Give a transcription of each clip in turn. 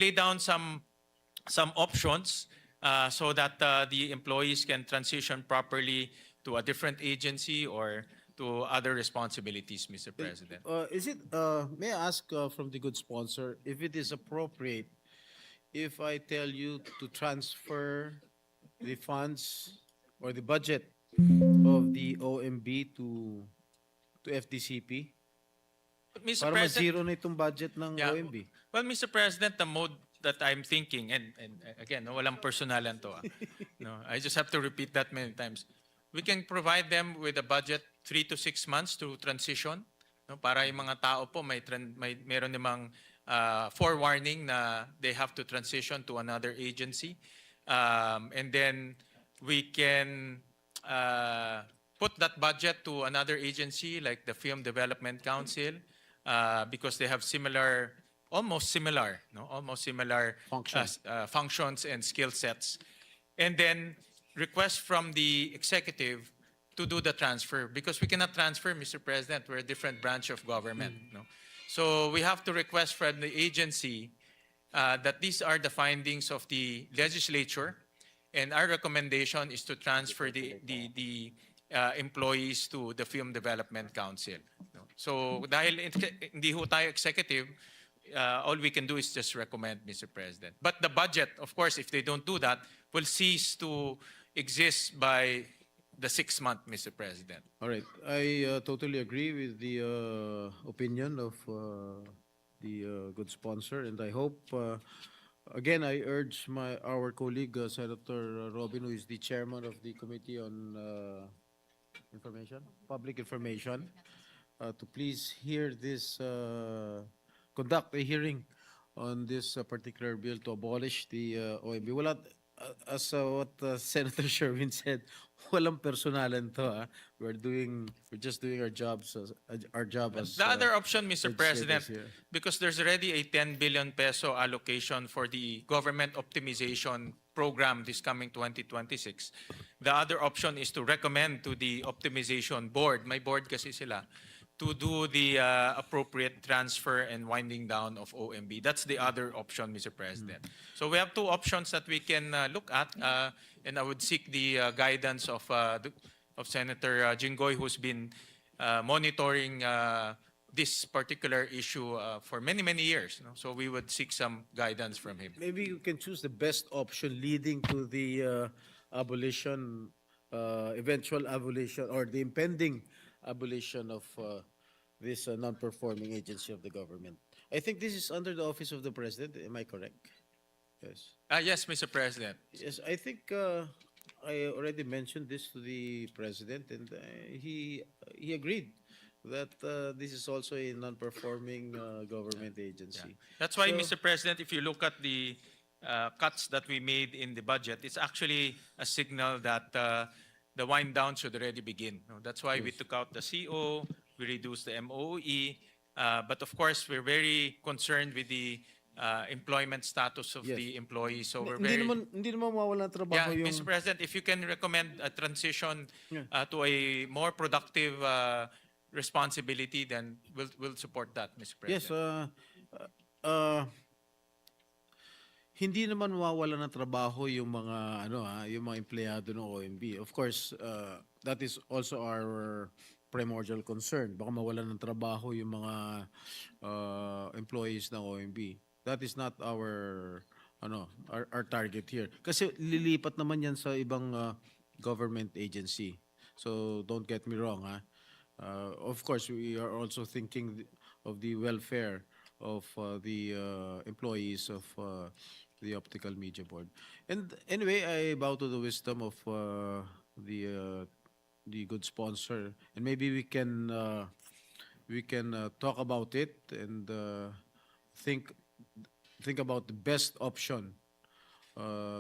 lay down some options so that the employees can transition properly to a different agency or to other responsibilities, Mr. President. May I ask from the good sponsor if it is appropriate if I tell you to transfer the funds or the budget of the OMB to FDCP Mr. para President, ma-zero na itong budget ng yeah. OMB? Well, Mr. President, the mode that I'm thinking, and again, no, walang personalan to. No, I just have to repeat that many times. We can provide them with a budget 3 to 6 months to transition. No, para yung mga tao po meron namang forewarning na they have to transition to another agency. And then we can put that budget to another agency like the Film Development Council because they have almost similar functions and skill sets. And then request from the executive to do the transfer because we cannot transfer, Mr. President. We're a different branch of government. No? So we have to request from the agency that these are the findings of the legislature, and our recommendation is to transfer the employees to the Film Development Council. No? So dahil hindi ho tayo executive, all we can do is just recommend, Mr. President. But the budget, of course, if they don't do that, will cease to exist by the 6th month, Mr. President. All right. I totally agree with the opinion of the good sponsor, and I hope, again, I urge our colleague, Senator Robin, who is the chairman of the Committee on Public Information, to please hear this, conduct a hearing on this particular bill to abolish the OMB. Wala, as what Senator Sherwin said, walang personalan to. We're just doing our jobs, our job as The other option, Mr. President, legislators here. because there's already a 10 billion peso allocation for the government optimization program this coming 2026. The other option is to recommend to the optimization board, my board kasi sila, to do the appropriate transfer and winding down of OMB. That's the other option, Mr. President. So we have two options that we can look at, and I would seek the guidance of Senator Jinggoy, who's been monitoring this particular issue for many, many years. No? So we would seek some guidance from him. Maybe you can choose the best option leading to the abolition, eventual abolition, or the impending abolition of this non-performing agency of the government. I think this is under the office of the president. Am I correct? Yes. Yes, Mr. President. Yes, I think I already mentioned this to the president, and he agreed that this is also a non-performing government agency. That's why, So- Mr. President, if you look at the cuts that we made in the budget, it's actually a signal that the wind down should already begin. No? That's why we took out the CO, we reduced the MOE, but of course, we're very concerned with the employment status of Yes. the employees. So we're Hindi very... naman mawawala ng trabaho Yeah, yung Mr. President, if you can recommend a transition Yeah. to a more productive responsibility, then we'll support that, Mr. President. Yes, hindi naman mawawala ng trabaho yung mga yung mga empleyado ng OMB. Of course, that is also our primordial concern. Baka mawalan ng trabaho yung mga employees ng OMB. That is not our target here. Kasi lilipat naman yan sa ibang government agency. So don't get me wrong, ha. Of course, we are also thinking of the welfare of the employees of the Optical Media Board. And anyway, I bow to the wisdom of the good sponsor, and maybe we can talk about it and think about the best option,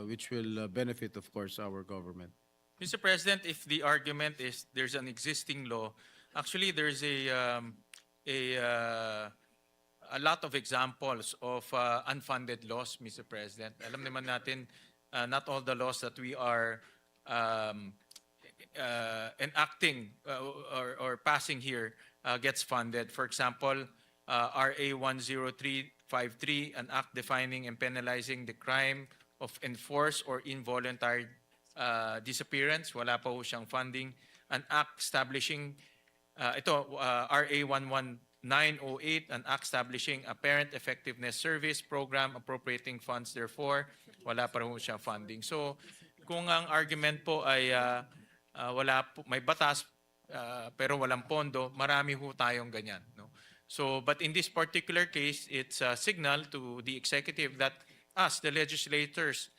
which will benefit, of course, our government. Mr. President, if the argument is there's an existing law, actually there's a lot of examples of unfunded laws, Mr. President. Alam naman natin, not all the laws that we are enacting or passing here gets funded. For example, RA 103 5.3, an act defining and penalizing the crime of enforced or involuntary disappearance. Wala pa ho siyang funding. An act establishing, RA 11908, an act establishing a parent effectiveness service program appropriating funds therefore. Wala pa ho siyang funding. So kung ang argument po ay wala po, may batas pero walang pondo, marami ho tayong ganyan. No? So, but in this particular case, it's a signal to the executive that us, the legislators,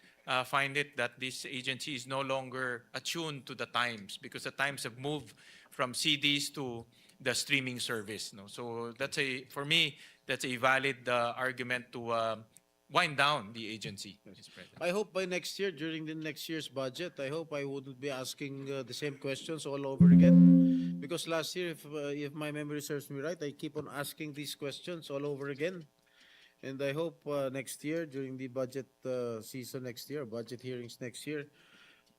find it that this agency is no longer attuned to the times because the times have moved from CDs to the streaming service. No? So that's for me, that's a valid argument to wind down the agency, Mr. President. I hope by next year, during the next year's budget, I hope I wouldn't be asking the same questions all over again. Because last year, if my memory serves me right, I keep on asking these questions all over again. And I hope next year, during the budget season next year, budget hearings next year,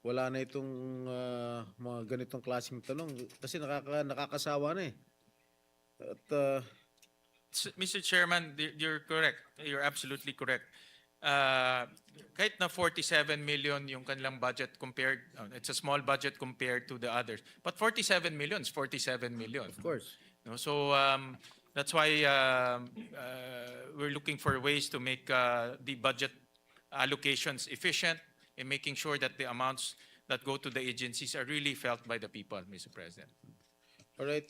wala na itong mga ganitong klaseng tanong. Kasi nakakasawa na eh. At Mr. Chairman, you're correct. You're absolutely correct. Kahit na 47 million yung kanilang budget compared, it's a small budget compared to the others. But 47 million is 47 million. of course. No? So that's why we're looking for ways to make the budget allocations efficient and making sure that the amounts that go to the agencies are really felt by the people, Mr. President. All right.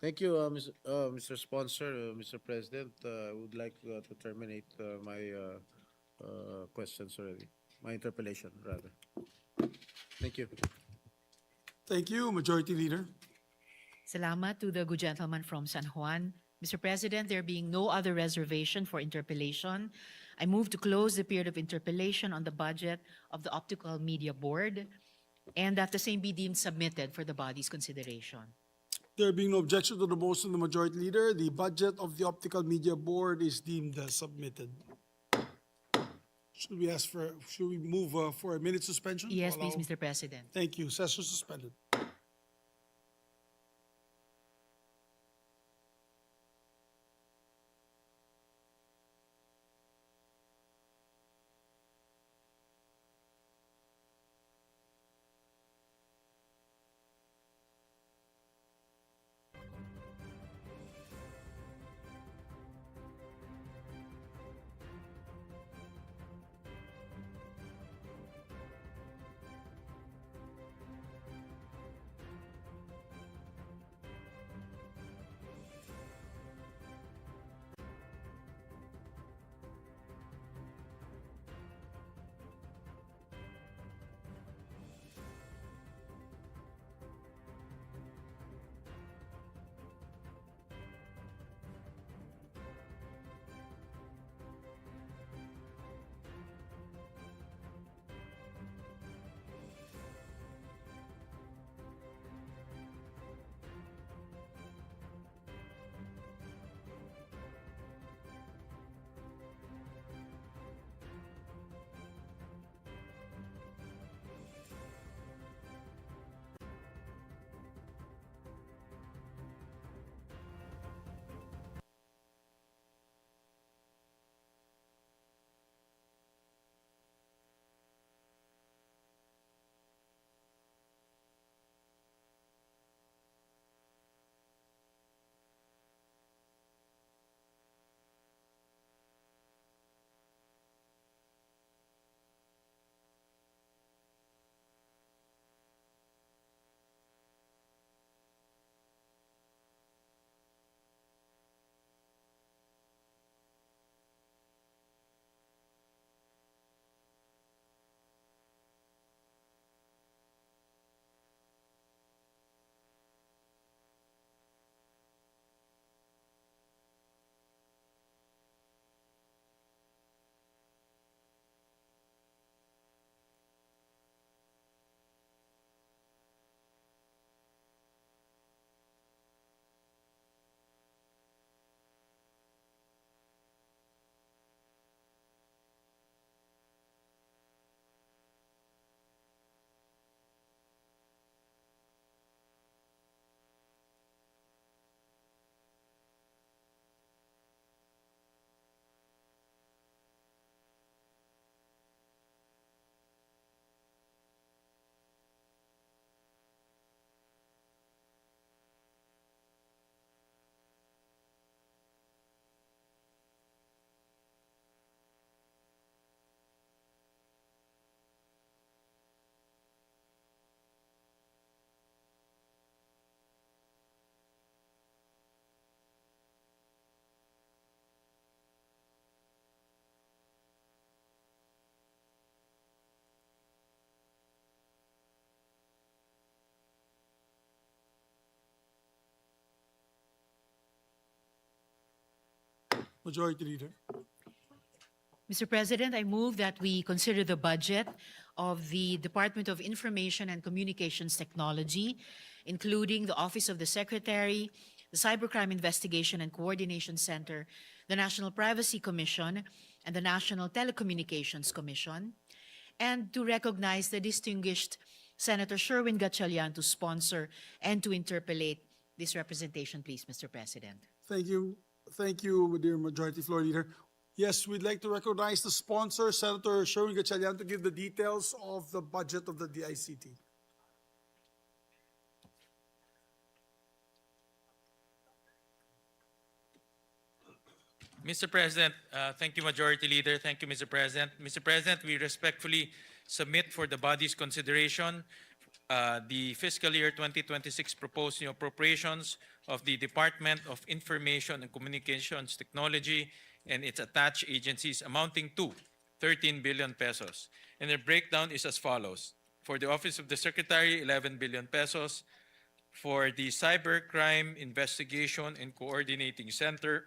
Thank you, Mr. Sponsor, Mr. President. I would like to terminate my questions already, my interpellation rather. Thank you. Thank you, Majority Leader. Salamat to the good gentleman from San Juan. Mr. President, there being no other reservation for interpellation, I move to close the period of interpellation on the budget of the Optical Media Board and that the same be deemed submitted for the body's consideration. There being no objection to the motion of the Majority Leader, the budget of the Optical Media Board is deemed submitted. Should we move for a minute suspension? to Yes, please, allow- Mr. President. Thank you. Session suspended. Majority Leader. Mr. President, I move that we consider the budget of the Department of Information and Communications Technology, including the Office of the Secretary, the Cybercrime Investigation and Coordination Center, the National Privacy Commission, and the National Telecommunications Commission, and to recognize the distinguished Senator Sherwin Gatchalian to sponsor and to interpolate this representation, please, Mr. President. Thank you. Thank you, dear Majority Floor Leader. Yes, we'd like to recognize the sponsor, Senator Sherwin Gatchalian, to give the details of the budget of the DICT. Mr. President, thank you, Majority Leader. Thank you, Mr. President. Mr. President, we respectfully submit for the body's consideration the fiscal year 2026 proposed new appropriations of the Department of Information and Communications Technology and its attached agencies amounting to 13 billion pesos. And the breakdown is as follows. For the Office of the Secretary, 11 billion pesos. For the Cybercrime Investigation and Coordinating Center,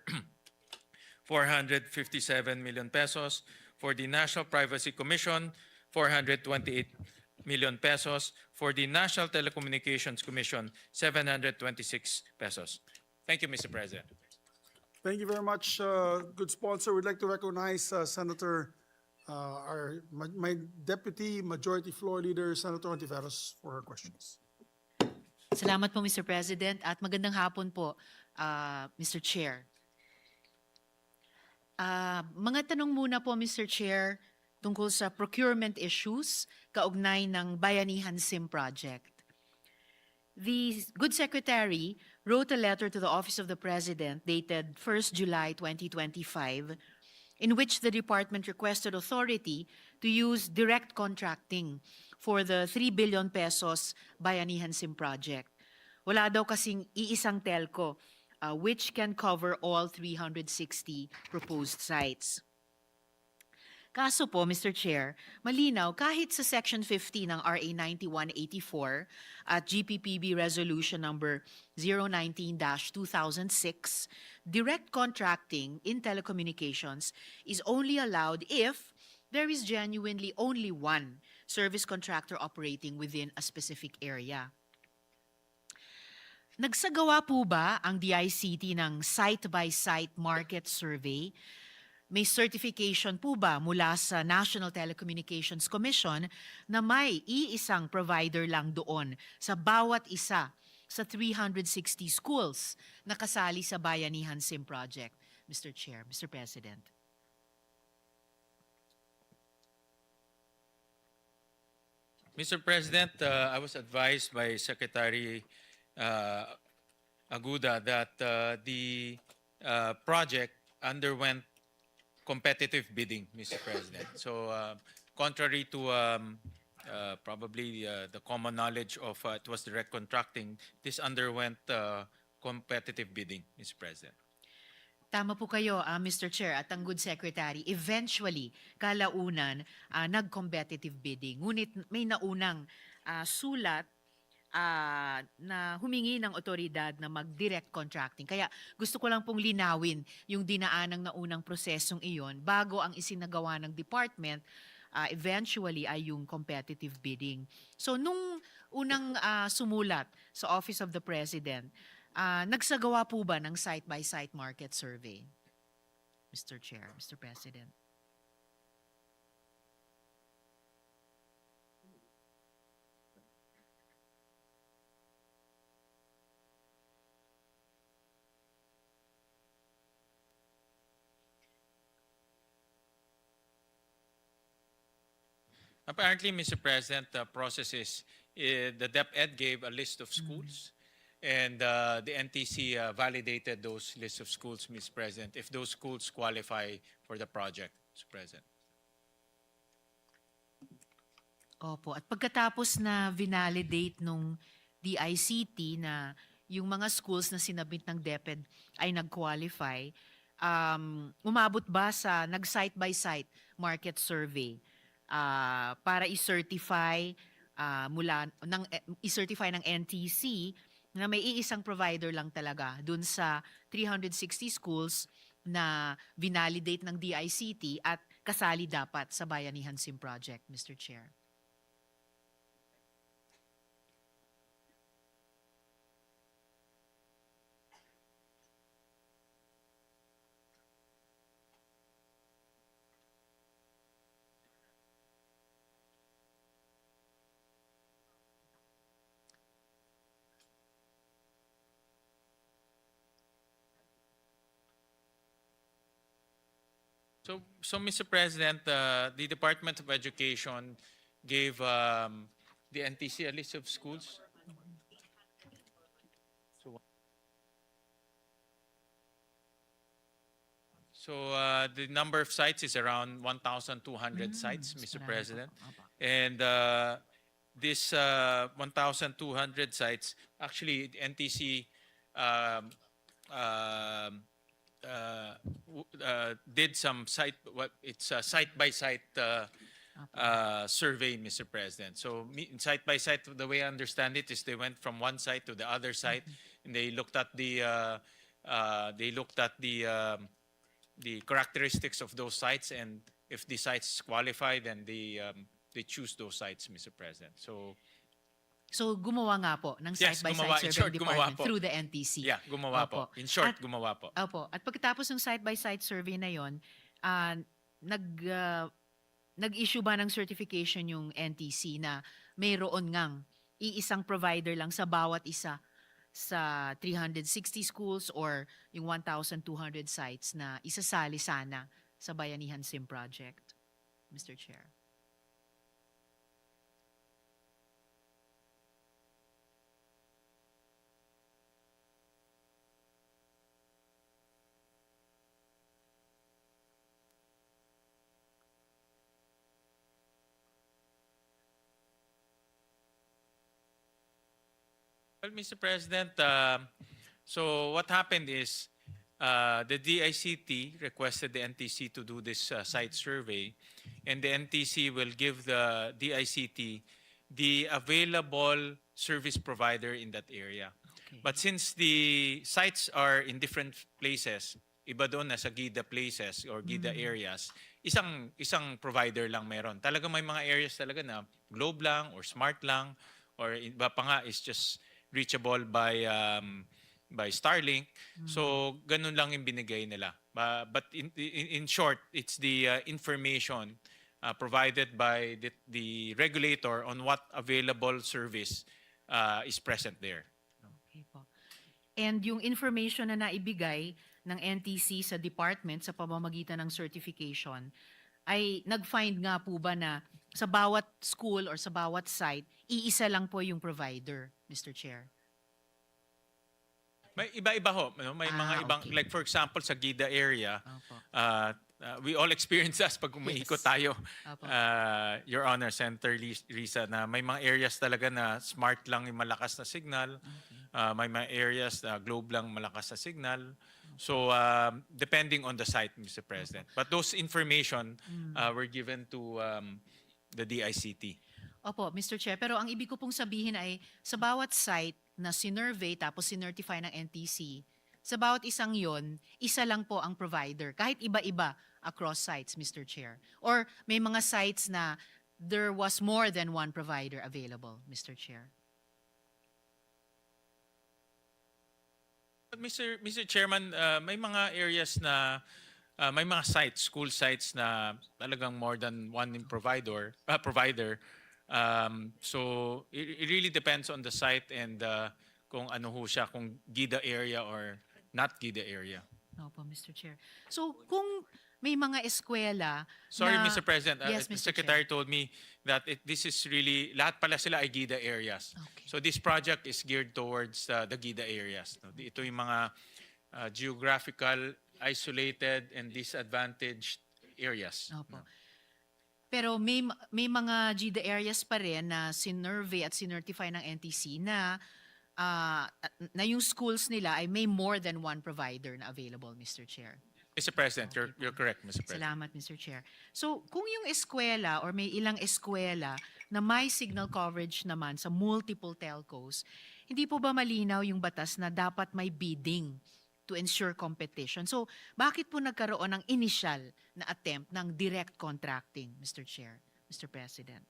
457 million pesos. For the National Privacy Commission, 428 million pesos. For the National Telecommunications Commission, 726 pesos. Thank you, Mr. President. Thank you very much, good sponsor. We'd like to recognize Senator, my Deputy Majority Floor Leader, Senator Ontiveros, for her questions. Salamat po, Mr. President, at magandang hapon po, Mr. Chair. Mga tanong muna po, Mr. Chair, tungkol sa procurement issues kaugnay ng Bayanihan SIM project. The Good Secretary wrote a letter to the Office of the President dated 1st July 2025 in which the department requested authority to use direct contracting for the 3 billion pesos Bayanihan SIM project. Wala daw kasing iisang telco which can cover all 360 proposed sites. Kaso po, Mr. Chair, malinaw kahit sa Section 50 ng RA 9184 at GPPB Resolution number 019-2006, direct contracting in telecommunications is only allowed if there is genuinely only one service contractor operating within a specific area. Nagsagawa po ba ang DICT ng site-by-site market survey? May certification po ba mula sa National Telecommunications Commission na may iisang provider lang doon sa bawat isa sa 360 schools na kasali sa Bayanihan SIM project? Mr. Chair, Mr. President. Mr. President, I was advised by Secretary Aguda that the project underwent competitive bidding, Mr. President. So contrary to probably the common knowledge of it was direct contracting, this underwent competitive bidding, Mr. President. Tama po kayo, Mr. Chair, at ang Good Secretary. Eventually, kalaunan, nag-competitive bidding. Ngunit may naunang sulat na humingi ng otoridad na mag-direct contracting. Kaya gusto ko lang pong linawin yung dinaan ng naunang prosesong iyon bago ang isinagawa ng department, eventually ay yung competitive bidding. So nung unang sumulat sa Office of the President, nagsagawa po ba ng site-by-site market survey? Mr. Chair, Mr. President. Apparently, Mr. President, the process is the DepEd gave a list of schools, and the NTC validated those lists of schools, Mr. President, if those schools qualify for the project, Mr. President. Opo. At pagkatapos na vinalidate nung DICT na yung mga schools na sinabit ng DepEd ay nag-qualify, umabot ba sa nag-site-by-site market survey para i-certify i-certify ng NTC na may iisang provider lang talaga dun sa 360 schools na vinalidate ng DICT at kasali dapat sa Bayanihan SIM project, Mr. Chair. So Mr. President, the Department of Education gave the NTC a list of schools. So the number of sites is around 1,200 sites, Mr. Marami President. po. Opo. And this 1,200 sites, actually NTC um, um, did some it's a site-by-site survey, Mr. President. So site-by-site, the way I understand it is they went from one site to the other site, and they looked at the characteristics of those sites, and if the sites qualify, then they choose those sites, Mr. President. So gumawa nga po ng Yes, site-by-site gumawa. In survey short, gumawa department po. through the NTC. Yeah, gumawa Opo. po. In short, At- gumawa po. Opo. At pagkatapos ng site-by-site survey na yon, nag-issue ba ng certification yung NTC na mayroon ngang iisang provider lang sa bawat isa sa 360 schools or yung 1,200 sites na isasali sana sa Bayanihan SIM project, Mr. Chair? Well, Mr. President, so what happened is the DICT requested the NTC to do this site survey, and the NTC will give the DICT the available service provider in that area. Okay. But since the sites are in different places, iba doon nasa GIDA places or GIDA areas, isang provider lang meron. Talaga may mga areas talaga na Globe lang or Smart lang, or iba pa nga is just reachable by Starlink. So ganun lang yung binigay nila. But in short, it's the information provided by the regulator on what available service is present there. Okay po. And yung information na naibigay ng NTC sa department sa pamamagitan ng certification, ay nag-find nga po ba na sa bawat school or sa bawat site, iisa lang po yung provider, Mr. Chair? May iba-iba ho. No? May mga ibang, Okay. like for example, sa GIDA area, Opo. we all experience this pag umiikot Yes. tayo, Opo. Your Honor, Senator Risa, na may mga areas talaga na Smart lang yung malakas na signal. May mga areas na Globe lang malakas na signal. So, depending on the site, Mr. President. But those information were given to the DICT. Opo, Mr. Chair. Pero ang ibig ko pong sabihin ay sa bawat site na sinurvey tapos sinertify ng NTC, sa bawat isang yon, isa lang po ang provider. Kahit iba-iba across sites, Mr. Chair. Or may mga sites na there was more than one provider available, Mr. Chair. But Mr. Chairman, may mga areas na may mga sites, school sites na talagang more than one provider. So it really depends on the site and kung ano ho siya, kung GIDA area or not GIDA area. Opo, Mr. Chair. So kung may mga eskwela Sorry, na... Mr. President, Yes, the Mr. Secretary told me that this is really, lahat pala sila ay GIDA areas. Okay. So this project is geared towards the GIDA areas. No? Ito yung mga geographical, isolated, and disadvantaged areas. Opo. Pero may mga GIDA areas pa rin na sinurvey at sinertify ng NTC na yung schools nila ay may more than one provider na available, Mr. Chair. Mr. President, you're correct, Mr. President. Salamat, Mr. Chair. So, kung yung eskwela or may ilang eskwela na may signal coverage naman sa multiple telcos, hindi po ba malinaw yung batas na dapat may bidding to ensure competition. So, bakit po nagkaroon ng initial na attempt ng direct contracting, Mr. Chair, Mr. President?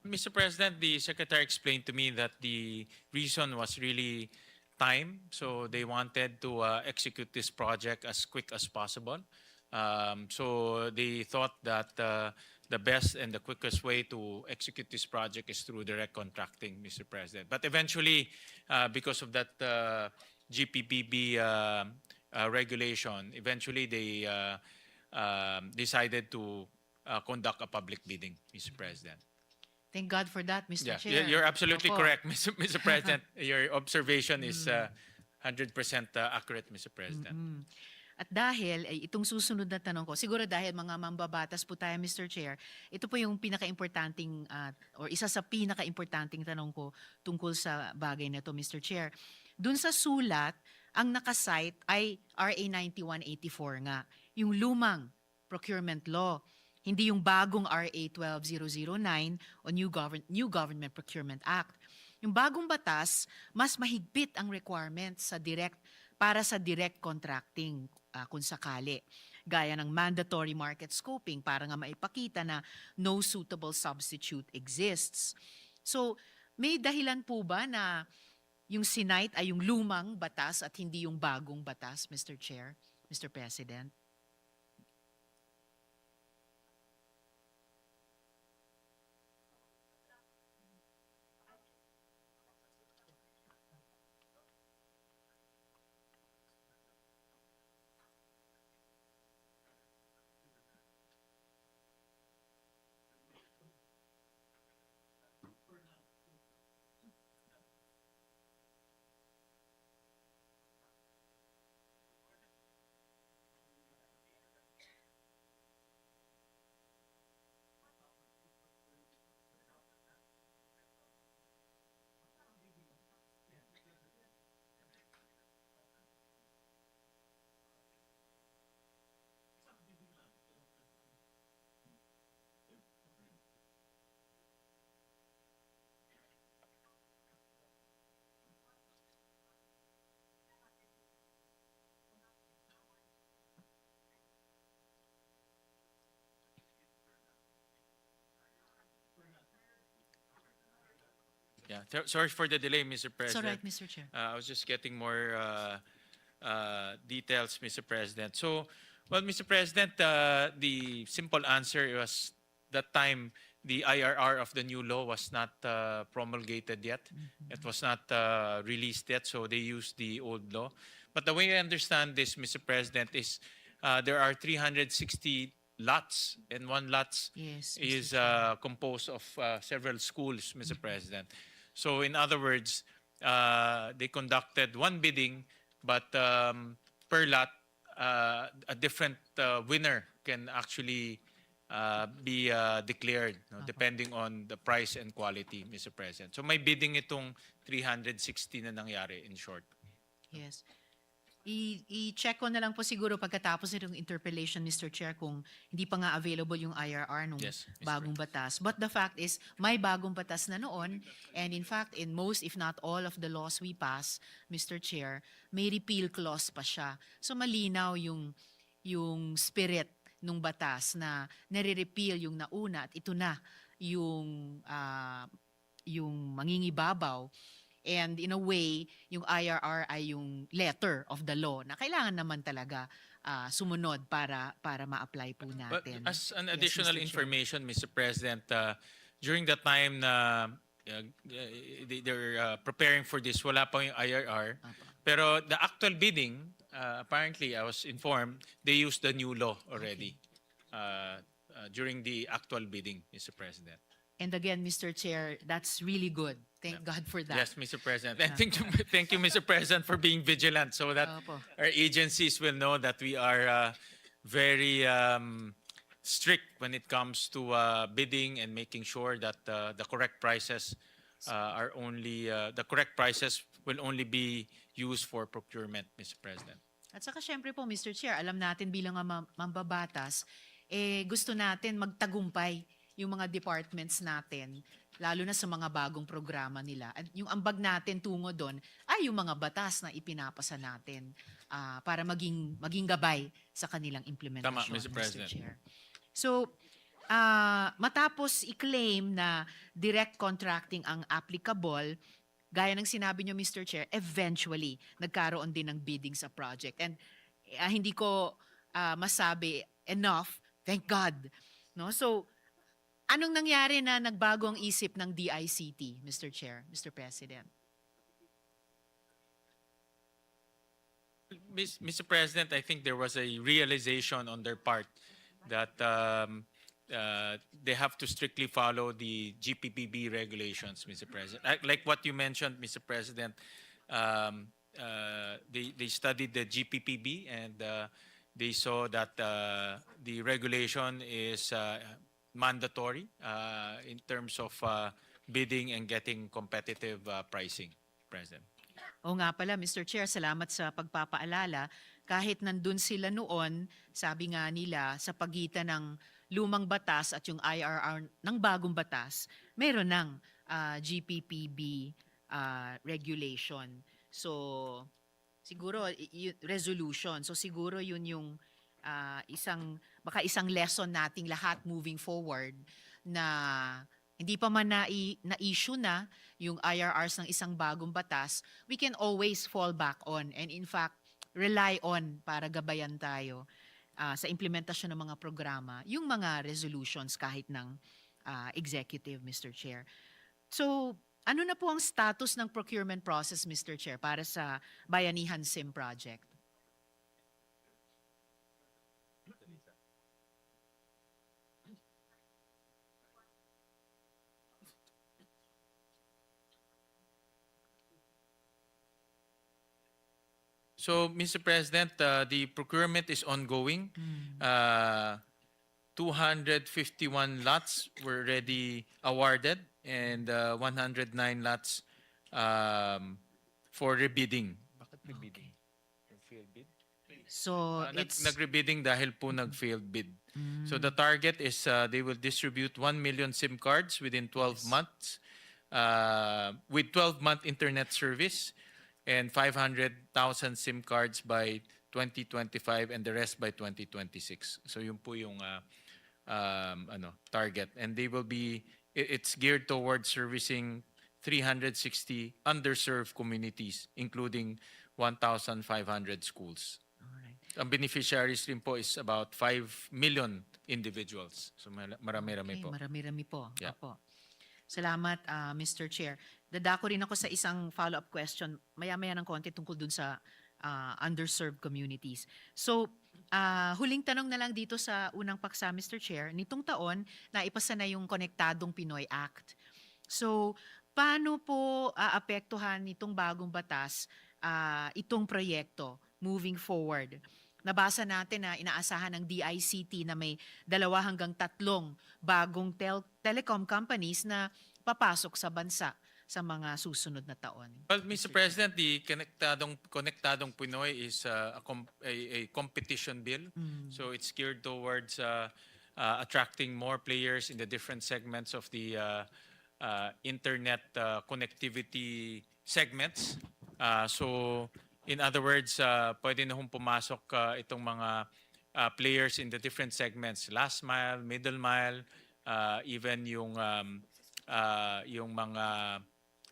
Mr. President, the Secretary explained to me that the reason was really time. So they wanted to execute this project as quick as possible. So they thought that the best and the quickest way to execute this project is through direct contracting, Mr. President. But eventually, because of that GPPB regulation, eventually they decided to conduct a public bidding, Mr. President. Thank God for that, Mr. Yeah, Chair. you're absolutely Opo. correct, Mr. President. Your observation is 100% accurate, Mr. President. At dahil, ay, itong susunod na tanong ko, siguro dahil mga mambabatas po tayo, Mr. Chair, ito po yung pinaka-importanting, or isa sa pinaka-importanting tanong ko tungkol sa bagay na ito, Mr. Chair. Dun sa sulat, ang nakasite ay RA 9184 nga, yung lumang procurement law. Hindi yung bagong RA 12009 o New Government Procurement Act. Yung bagong batas, mas mahigpit ang requirements para sa direct contracting kung sakali. Gaya ng mandatory market scoping para nga maipakita na no suitable substitute exists. So, may dahilan po ba na yung sinite ay yung lumang batas at hindi yung bagong batas, Mr. Chair, Mr. President? Yeah, sorry for the delay, Mr. It's all President. right, Mr. Chair. I was just getting more details, Mr. President. So, well, Mr. President, the simple answer was that time the IRR of the new law was not promulgated yet. It was not released yet, so they used the old law. But the way I understand this, Mr. President, is there are 360 lots, and one lot Yes, Mr. is composed of several schools, Mr. President. So in other words, they conducted one bidding, but per lot, a different winner can actually be declared, no, depending on the price and quality, Mr. President. So may bidding itong 360 na nangyari, in short. Yes. I-check ko na lang po siguro pagkatapos nitong interpellation, Mr. Chair, kung hindi pa nga available yung IRR nung Yes, Mr. bagong batas. But the fact is, may bagong batas na noon, and in fact, in most, if not all of the laws we pass, Mr. Chair, may repeal clause pa siya. So malinaw yung spirit nung batas na nare-repeal yung nauna at ito na yung mangingibabaw. And in a way, yung IRR ay yung letter of the law na kailangan naman talaga sumunod para ma-apply po But natin. as an Yes, additional Mr. Chair. information, Mr. President, during the time na they're preparing for this, wala pa yung IRR. Pero the actual bidding, apparently, I was informed, they used the new law already during the actual bidding, Mr. President. And again, Mr. Chair, that's really good. Thank God for that. Yes, Mr. President. And thank you, Mr. President, for being vigilant so that Opo. our agencies will know that we are very strict when it comes to bidding and making sure that the correct prices the correct prices will only be used for procurement, Mr. President. At saka syempre po, Mr. Chair, alam natin bilang mga mambabatas, gusto natin magtagumpay yung mga departments natin, lalo na sa mga bagong programa nila. At yung ambag natin tungo doon ay yung mga batas na ipinapasa natin para maging gabay sa kanilang implementasyon, Tama, Mr. President. Chair. So, matapos i-claim na direct contracting ang applicable, gaya ng sinabi nyo, Mr. Chair, eventually, nagkaroon din ng bidding sa project. And hindi ko masabi enough, thank God. No? So, anong nangyari na nagbago ang isip ng DICT, Mr. Chair, Mr. President? Mr. President, I think there was a realization on their part that they have to strictly follow the GPPB regulations, Mr. President. Like what you mentioned, Mr. President, they studied the GPPB and they saw that the regulation is mandatory in terms of bidding and getting competitive pricing, President. O nga pala, Mr. Chair, salamat sa pagpapaalala. Kahit nandun sila noon, sabi nga nila, sa pagitan ng lumang batas at yung IRR ng bagong batas, meron ng GPPB regulation. So, siguro, resolution. So, siguro yun yung baka isang lesson nating lahat moving forward na hindi pa man na-issue na yung IRRs ng isang bagong batas, we can always fall back on and in fact, rely on para gabayan tayo sa implementasyon ng mga programa, yung mga resolutions kahit ng executive, Mr. Chair. So, ano na po ang status ng procurement process, Mr. Chair, para sa Bayanihan SIM project? So, Mr. President, the procurement is ongoing. 251 lots were already awarded and 109 lots for rebidding. Bakit rebidding? Failed bid? So, it's... Nag-rebidding dahil po nag-failed bid. So the target is they will distribute 1 million SIM cards within 12 months with 12-month internet service and 500,000 SIM cards by 2025 and the rest by 2026. So yun po yung target. And they will be, it's geared towards servicing 360 underserved communities, including 1,500 schools. Alright. Ang beneficiaries rin po is about 5 million individuals. So marami-rami po. Marami-rami po. Yeah. Opo. Salamat, Mr. Chair. Dadako rin ako sa isang follow-up question, maya-maya ng konti tungkol dun sa underserved communities. So, huling tanong na lang dito sa unang paksa, Mr. Chair. Nitong taon, naipasa na yung Konektadong Pinoy Act. So, paano po aapektuhan nitong bagong batas itong proyekto moving forward? Nabasa natin na inaasahan ng DICT na may 2 hanggang 3 bagong telecom companies na papasok sa bansa sa mga susunod na taon. Well, Mr. President, the Konektadong Pinoy is a competition bill. So it's geared towards attracting more players in the different segments of the internet connectivity segments. So in other words, pwede na hong pumasok itong mga players in the different segments, last mile, middle mile, even yung mga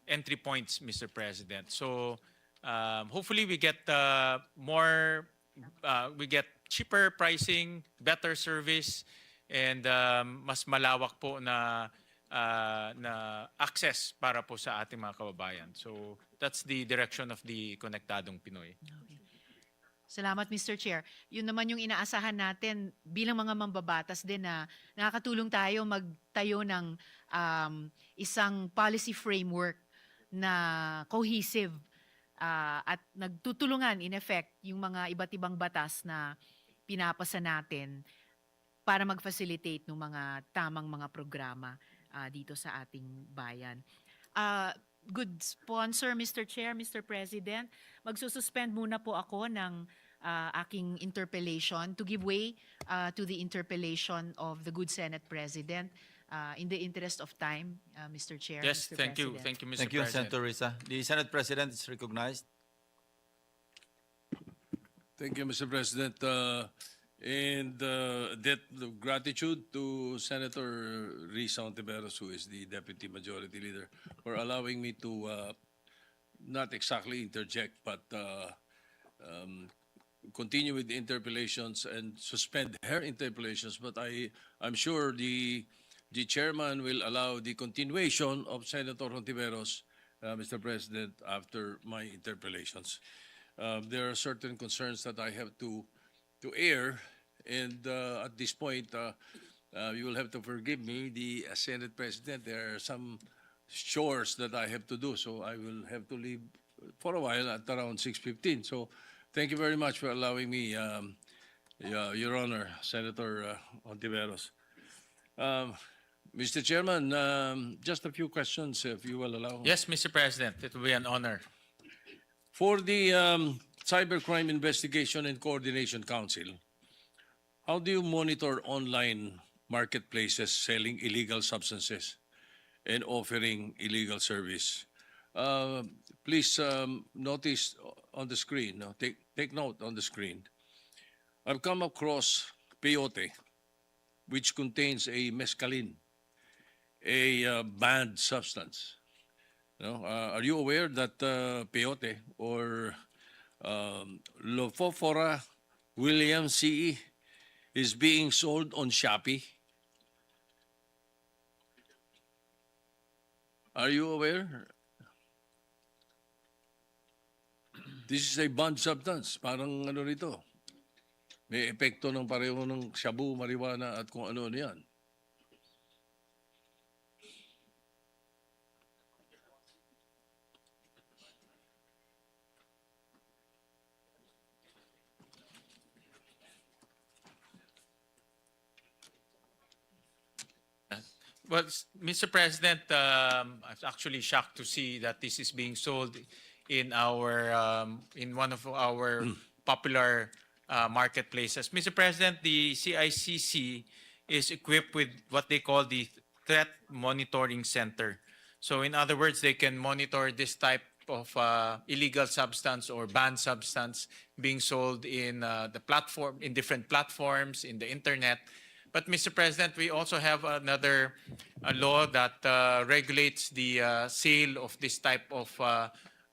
entry points, Mr. President. So hopefully we get we get cheaper pricing, better service, and mas malawak po na access para po sa ating mga kababayan. So that's the direction of the Konektadong Pinoy. Okay. Salamat, Mr. Chair. Yun naman yung inaasahan natin bilang mga mambabatas din na nakakatulong tayo magtayo ng isang policy framework na cohesive at nagtutulungan in effect yung mga iba't ibang batas na pinapasa natin para mag-facilitate ng mga tamang mga programa dito sa ating bayan. Good sponsor, Mr. Chair, Mr. President, magsususpend muna po ako ng aking interpellation to give way to the interpellation of the good Senate President in the interest of time, Mr. Chair, Yes, Mr. thank you. President. Thank you, Mr. Thank you, President. Senator Risa. The Senate President is recognized. Thank you, Mr. President. Debt of gratitude to Senator Risa Ontiveros, who is the Deputy Majority Leader, for allowing me to not exactly interject, but continue with the interpellations and suspend her interpellations. But I'm sure the chairman will allow the continuation of Senator Ontiveros, Mr. President, after my interpellations. There are certain concerns that I have to air, and at this point, you will have to forgive me, the Senate President. There are some chores that I have to do, so I will have to leave for a while at around 6:15. So thank you very much for allowing me, Your Honor, Senator Ontiveros. Mr. Chairman, just a few questions, if you will allow. Yes, Mr. President, it will be an honor. For the Cybercrime Investigation and Coordination Council, how do you monitor online marketplaces selling illegal substances and offering illegal service? Please notice on the screen, take note on the screen. I've come across peyote, which contains a mescaline, a banned substance. Are you aware that peyote or Lophophora williamsii is being sold on Shopee? Are you aware? This is a banned substance. Parang ano rito. May epekto ng pareho ng shabu, marijuana at kung ano yan. Well, Mr. President, I'm actually shocked to see that this is being sold in in one of our popular marketplaces. Mr. President, the CICC is equipped with what they call the Threat Monitoring Center. So in other words, they can monitor this type of illegal substance or banned substance being sold in in different platforms, in the internet. But Mr. President, we also have another law that regulates the sale of this type of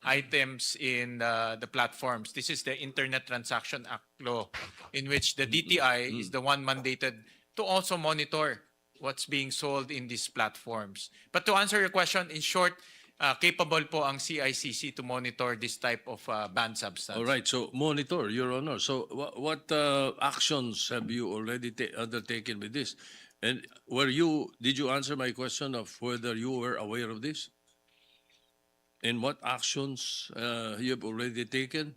items in the platforms. This is the Internet Transaction Act law, in which the DTI is the one mandated to also monitor what's being sold in these platforms. But to answer your question, in short, capable po ang CICC to monitor this type of banned substance. All right, so monitor, Your Honor. So what actions have you already undertaken with this? And did you answer my question of whether you were aware of this? And what actions you have already taken?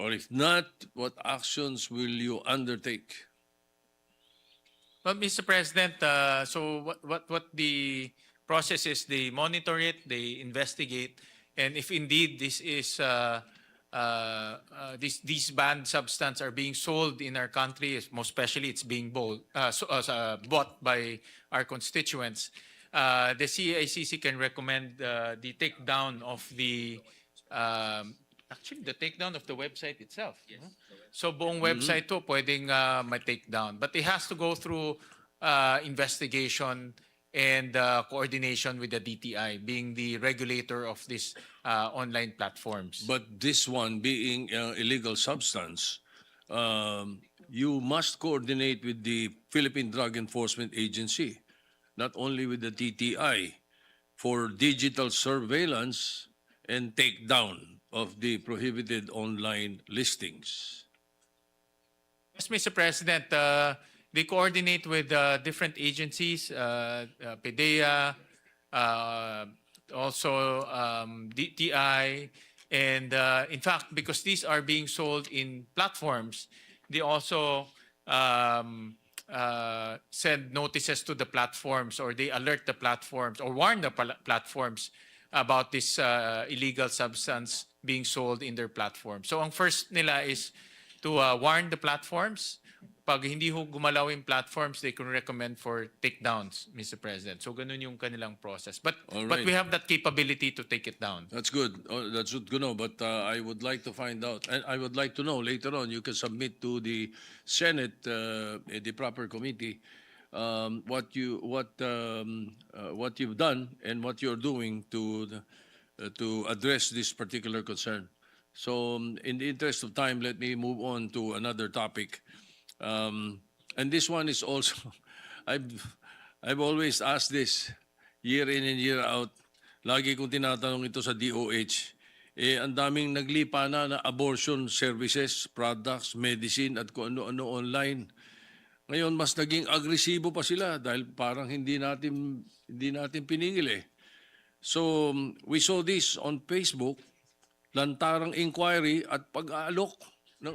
Or if not, what actions will you undertake? Well, Mr. President, so what the process is, they monitor it, they investigate, and if indeed this is these banned substance are being sold in our country, most especially it's being bought by our constituents, the CICC can recommend the takedown of the actually the takedown of the website itself. Yes. So buong website to pwedeng ma-take down, but it has to go through investigation and coordination with the DTI, being the regulator of these online platforms. But this one being illegal substance, you must coordinate with the Philippine Drug Enforcement Agency, not only with the DTI, for digital surveillance and takedown of the prohibited online listings. Yes, Mr. President, they coordinate with different agencies, PDEA, uh, also DTI, and in fact, because these are being sold in platforms, they also send notices to the platforms, or they alert the platforms or warn the platforms about this illegal substance being sold in their platform. So ang first nila is to warn the platforms. Pag hindi ho gumalaw yung platforms, they can recommend for takedowns, Mr. President. So ganun yung kanilang process. But All but right. we have that capability to take it down. That's good. Oh, that's good to know. But I would like to find out, and I would like to know later on. You can submit to the Senate, the proper committee, what you've done and what you're doing to address this particular concern. So, in the interest of time, let me move on to another topic. And this one is also, I've always asked this year in and year out. Lagi kong tinatanong ito sa DOH. Ang daming naglipa na abortion services, products, medicine at kung ano-ano online. Ngayon, mas naging agresibo pa sila dahil parang hindi natin piningil eh. So, we saw this on Facebook, lantarang inquiry at pag-aalok ng